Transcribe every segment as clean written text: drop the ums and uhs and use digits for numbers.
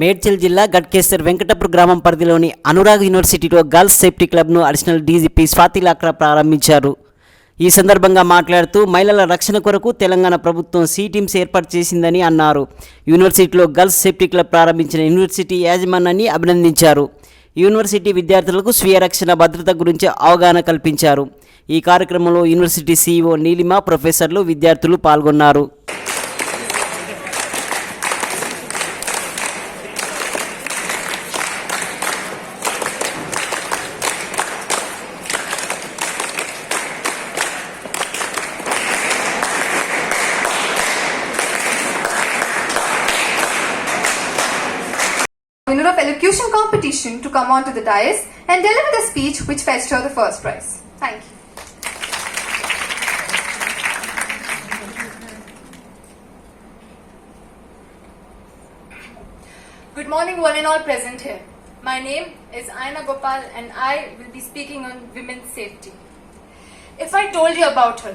మేడ్చల్ జిల్లా గట్కేసర్ వెంకటపుర గ్రామం పరిధిలోని అనురాగ్ యూనివర్సిటీలో గర్ల్స్ సేఫ్టీ క్లబ్ను అడిషనల్ డీజీపీ స్వాతి లాక్రా ప్రారంభించారు. ఈ సందర్భంగా మాట్లాడుతూ మహిళల రక్షణ కొరకు తెలంగాణ ప్రభుత్వం సి టీమ్స్ ఏర్పాటు చేసిందని అన్నారు. యూనివర్సిటీలో గర్ల్స్ సేఫ్టీ క్లబ్ ప్రారంభించిన యూనివర్సిటీ యాజమాన్యాన్ని అభినందించారు. యూనివర్సిటీ విద్యార్థులకు స్వీయ రక్షణ భద్రత గురించి అవగాహన కల్పించారు. ఈ కార్యక్రమంలో యూనివర్సిటీ సీఈఓ నీలిమ, ప్రొఫెసర్లు, విద్యార్థులు పాల్గొన్నారు. Winner of elocution competition to come onto the dais and deliver the speech which fetched her the first prize. Thank you. Good morning one and all present here. My name is Aina Gopal and I will be speaking on women's safety. If I told you about her,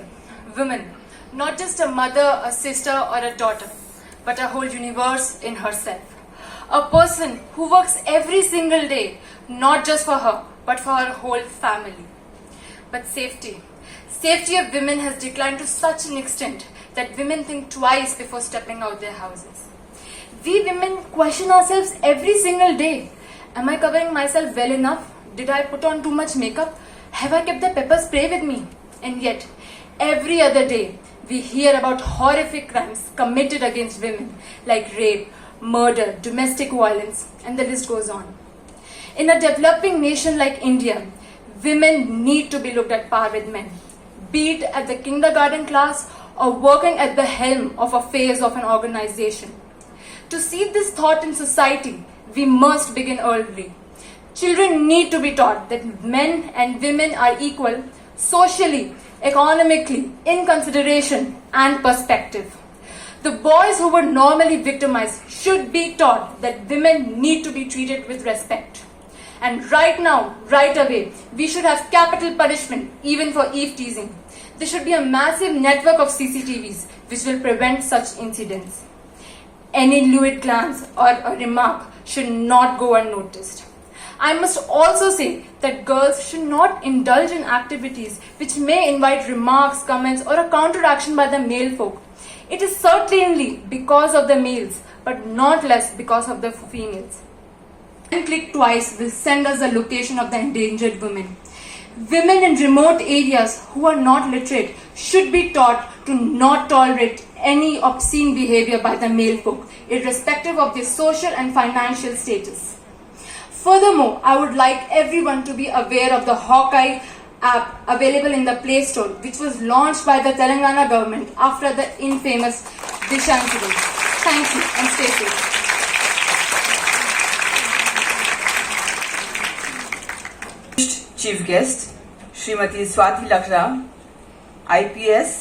women, not just a mother, a sister or a daughter, but a whole universe in herself. A person who works every single day, not just for her, but for her whole family. But safety of women has declined to such an extent that women think twice before stepping out their houses. We women question ourselves every single day. Am I covering myself well enough? Did I put on too much makeup? Have I kept the pepper spray with me? And yet, every other day, we hear about horrific crimes committed against women like rape, murder, domestic violence, and the list goes on. In a developing nation like India, women need to be looked at par with men, be it at the kindergarten class or working at the helm of affairs of an organization. To see this thought in society, we must begin early. Children need to be taught that men and women are equal socially, economically, in consideration and perspective. The boys who were normally victimized should be taught that women need to be treated with respect. And right now, right away, we should have capital punishment even for eve teasing. There should be a massive network of CCTVs which will prevent such incidents. Any lewd glance or a remark should not go unnoticed. I must also say that girls should not indulge in activities which may invite remarks, comments or a counteraction by the male folk. It is certainly because of the males, but not less because of the females. And click twice will send us the location of the endangered women. Women in remote areas who are not literate should be taught to not tolerate any obscene behavior by the male folk, irrespective of their social and financial status. Furthermore, I would like everyone to be aware of the Hawkeye app available in the Play Store, which was launched by the Telangana government after the infamous Disha incident. Thank you and stay safe. Chief guest, Srimati Swati Lakhra, IPS,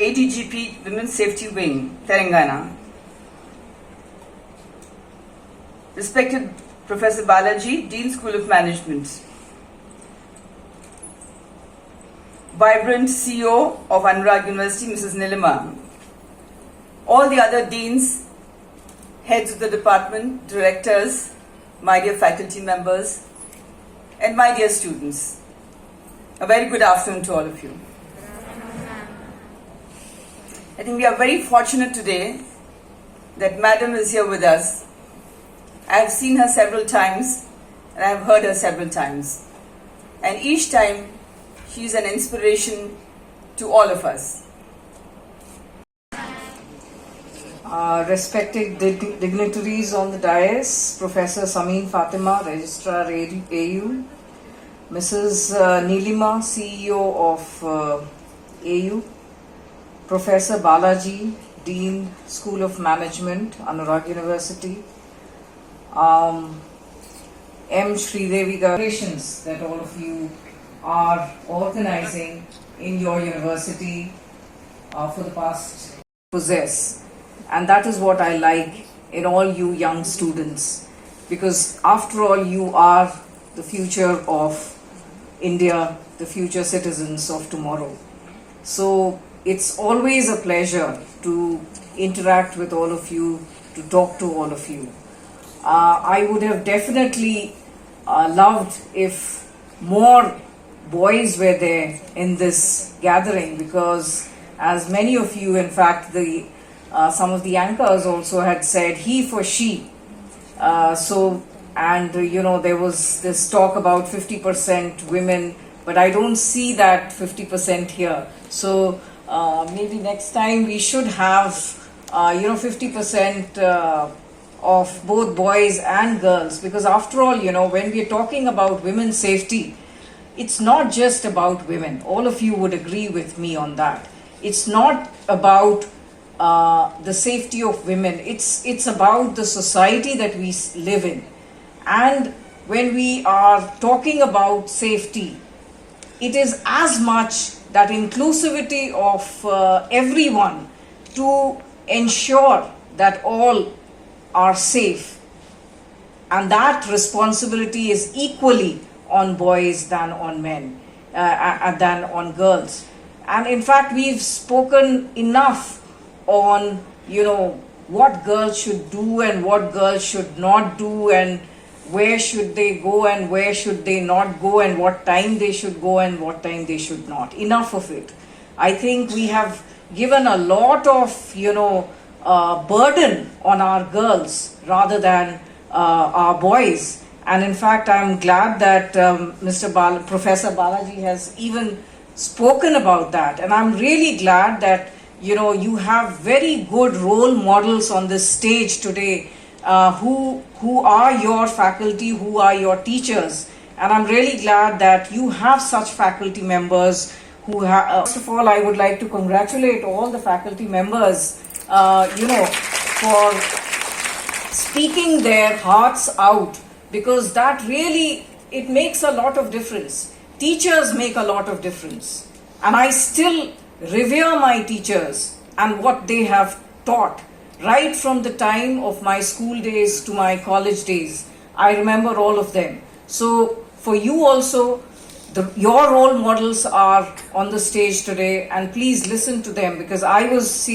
ADGP Women's Safety Wing, Telangana. Respected Professor Balaji, Dean School of Management. Vibrant CEO of Anurag University, Mrs. Nilima. All the other deans, heads of the department, directors, my dear faculty members, and my dear students. A very good afternoon to all of you. I think we are very fortunate today that Madam is here with us. I have seen her several times and I have heard her several times. And each time she is an inspiration to all of us. Respected dignitaries on the dais, Professor Sameen Fatima, Registrar AU, Mrs. Neelima, CEO of AU, Professor Balaji, Dean School of Management, Anurag University, M. Sridevi Congratulations that all of you are organizing in your university for the past possess. And that is what I like in all you young students, because after all you are the future of India, the future citizens of tomorrow. So it's always a pleasure to interact with all of you to talk to all of you. I would have definitely loved if more boys were there in this gathering, because as many of you, in fact, some of the anchors also had said he for she. There was this talk about 50% women, but I don't see that 50% here. So maybe next time we should have 50% of both boys and girls, because after all, when we are talking about women's safety, it's not just about women. All of you would agree with me on that. It's not about the safety of women. It's about the society that we live in. And when we are talking about safety, it is as much that inclusivity of everyone to ensure that all are safe. And that responsibility is equally on boys than on men, than on girls. And in fact, we've spoken enough on, what girls should do and what girls should not do, and where should they go and where should they not go, and what time they should go and what time they should not. Enough of it. I think we have given a lot of, burden on our girls rather than our boys. And in fact, I'm glad that Professor Balaji has even spoken about that. And I'm really glad that, you have very good role models on this stage today, who are your faculty, who are your teachers. And I'm really glad that you have such faculty members who have. First of all, I would like to congratulate all the faculty members, for speaking their hearts out, because that really, it makes a lot of difference. Teachers make a lot of difference. And I still revere my teachers and what they have taught. Right from the time of my school days to my college days, I remember all of them. So for you also, your role models are on the stage today, and please listen to them, because I was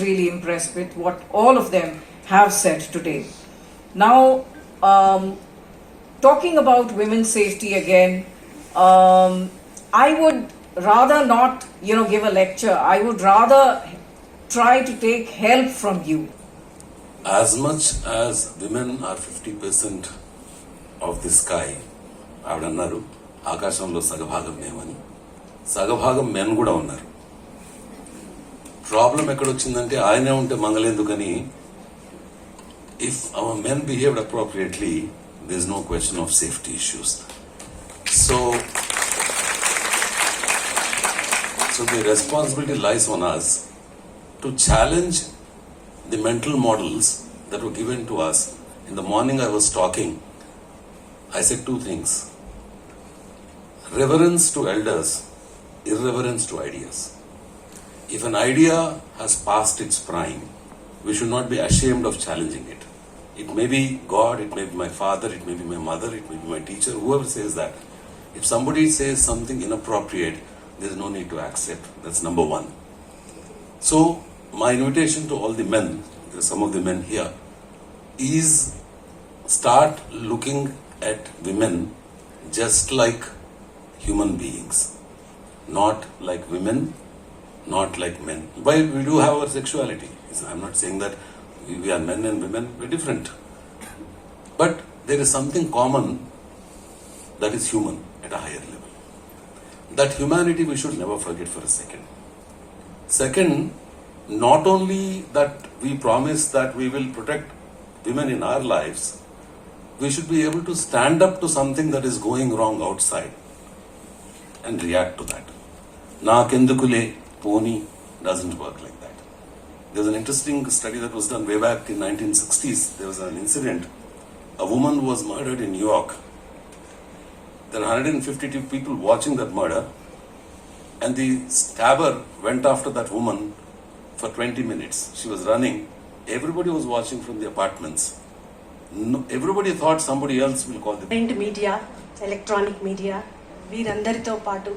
really impressed with what all of them have said today. Now, talking about women's safety again, I would rather not, give a lecture. I would rather try to take help from you. As much as women are 50% of the sky, ఆవిడన్నారు ఆకాశంలో సగభాగం మేమని. సగభాగం men కూడా ఉన్నారు. Problem ఎక్కడొచ్చిందంటే ఆయనే ఉంటే మంగళెందుకని, if our men behaved appropriately, there is no question of safety issues. So the responsibility lies on us to challenge the mental models that were given to us. In the morning I was talking, I said two things: reverence to elders, irreverence to ideas. If an idea has passed its prime, we should not be ashamed of challenging it. It may be God, it may be my father, it may be my mother, it may be my teacher, whoever says that. If somebody says something inappropriate, there is no need to accept. That's number one. So my invitation to all the men, some of the men here, is start looking at women just like human beings, not like women, not like men. While we do have our sexuality, I'm not saying that we are men and women, we're different. But there is something common that is human at a higher level. That humanity we should never forget for a second. Second, not only that we promise that we will protect women in our lives, we should be able to stand up to something that is going wrong outside and react to that. Naakendukule poni doesn't work like that. There's an interesting study that was done way back in 1960s. There was an incident. A woman was murdered in New York. There are 152 people watching that murder, and the stabber went after that woman for 20 minutes. She was running. Everybody was watching from the apartments. No, everybody thought somebody else will call the print media, electronic media, వీరందరితో పాటు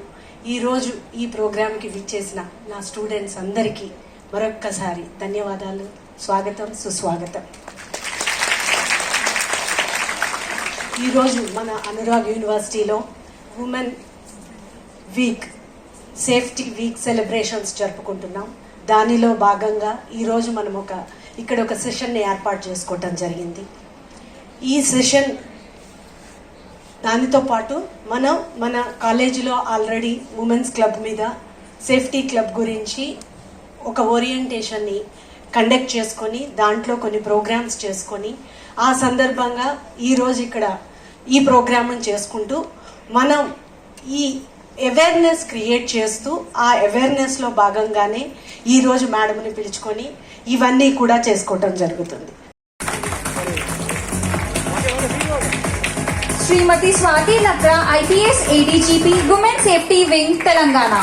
ఈరోజు ఈ ప్రోగ్రాంకి విచ్చేసిన నా students అందరికీ మరొక్కసారి ధన్యవాదాలు స్వాగతం, సుస్వాగతం. ఈరోజు మన అనురాగ్ యూనివర్సిటీలో women week, safety week celebrations జరుపుకుంటున్నాం. దానిలో భాగంగా ఈరోజు మనం ఇక్కడ ఒక సెషన్ని ఏర్పాటు చేసుకోవటం జరిగింది. ఈ సెషన్ దానితో పాటు మన కాలేజీలో ఆల్రెడీ ఉమెన్స్ క్లబ్ మీద, సేఫ్టీ క్లబ్ గురించి ఒక ఓరియంటేషన్ని కండక్ట్ చేసుకొని దాంట్లో కొన్ని ప్రోగ్రామ్స్ చేసుకొని ఆ సందర్భంగా ఈరోజు ఇక్కడ ఈ ప్రోగ్రామ్ని చేసుకుంటూ మనం ఈ అవేర్నెస్ క్రియేట్ చేస్తూ ఆ అవేర్నెస్లో భాగంగానే ఈరోజు మేడంని పిలుచుకొని ఇవన్నీ కూడా చేసుకోవటం జరుగుతుంది. Shrimati Swati Lakra, IPS ADGP, women safety wing, Telangana.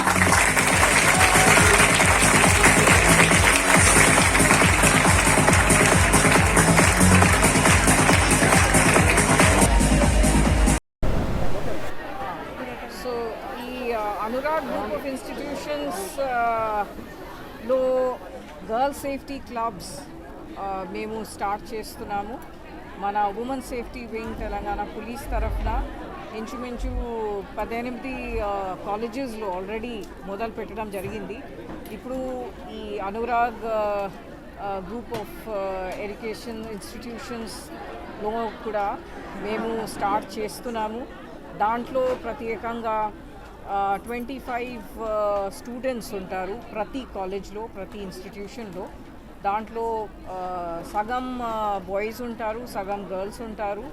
So ఈ అనురాగ్ గ్రూప్ ఆఫ్ ఇన్స్టిట్యూషన్స్ లో గర్ల్ సేఫ్టీ క్లబ్స్ మేము స్టార్ట్ చేస్తున్నాము. మన women safety wing Telangana police తరఫున ఇంచుమించు 18 కాలేజెస్లో ఆల్రెడీ మొదలు పెట్టడం జరిగింది. ఇప్పుడు ఈ అనురాగ్ గ్రూప్ ఆఫ్ ఎడ్యుకేషన్ ఇన్స్టిట్యూషన్స్లో కూడా మేము స్టార్ట్ చేస్తున్నాము. దాంట్లో ప్రత్యేకంగా 25 స్టూడెంట్స్ ఉంటారు ప్రతి కాలేజ్లో, ప్రతి ఇన్స్టిట్యూషన్లో. దాంట్లో సగం బాయ్స్ ఉంటారు, సగం గర్ల్స్ ఉంటారు.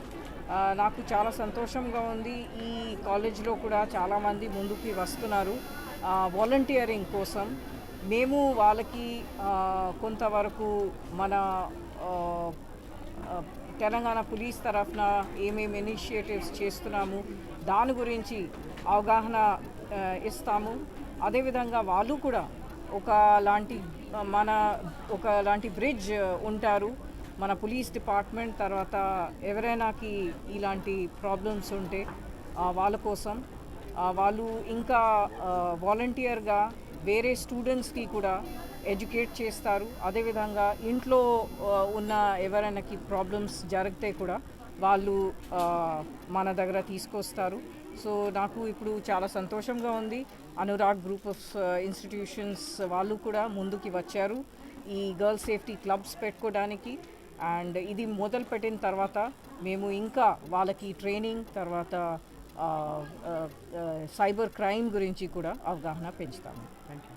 నాకు చాలా సంతోషంగా ఉంది. ఈ కాలేజ్లో కూడా చాలామంది ముందుకి వస్తున్నారు వాలంటీరింగ్ కోసం. మేము వాళ్ళకి కొంతవరకు మన తెలంగాణ పోలీస్ తరఫున ఏమేమి ఇనిషియేటివ్స్ చేస్తున్నాము దాని గురించి అవగాహన ఇస్తాము. అదేవిధంగా వాళ్ళు కూడా ఒకలాంటి బ్రిడ్జ్ ఉంటారు మన పోలీస్ డిపార్ట్మెంట్ తర్వాత ఎవరైనాకి ఇలాంటి ప్రాబ్లమ్స్ ఉంటే వాళ్ళ కోసం వాళ్ళు ఇంకా వాలంటీర్గా వేరే స్టూడెంట్స్కి కూడా ఎడ్యుకేట్ చేస్తారు. అదేవిధంగా ఇంట్లో ఉన్న ఎవరైనాకి ప్రాబ్లమ్స్ జరిగితే కూడా వాళ్ళు మన దగ్గర తీసుకొస్తారు. సో నాకు ఇప్పుడు చాలా సంతోషంగా ఉంది. అనురాగ్ గ్రూప్ ఆఫ్ ఇన్స్టిట్యూషన్స్ వాళ్ళు కూడా ముందుకి వచ్చారు ఈ గర్ల్ సేఫ్టీ క్లబ్స్ పెట్టుకోవడానికి. అండ్ ఇది మొదలు పెట్టిన తర్వాత మేము ఇంకా వాళ్ళకి ట్రైనింగ్ తర్వాత సైబర్ క్రైమ్ గురించి కూడా అవగాహన పెంచుతాము. Thank you.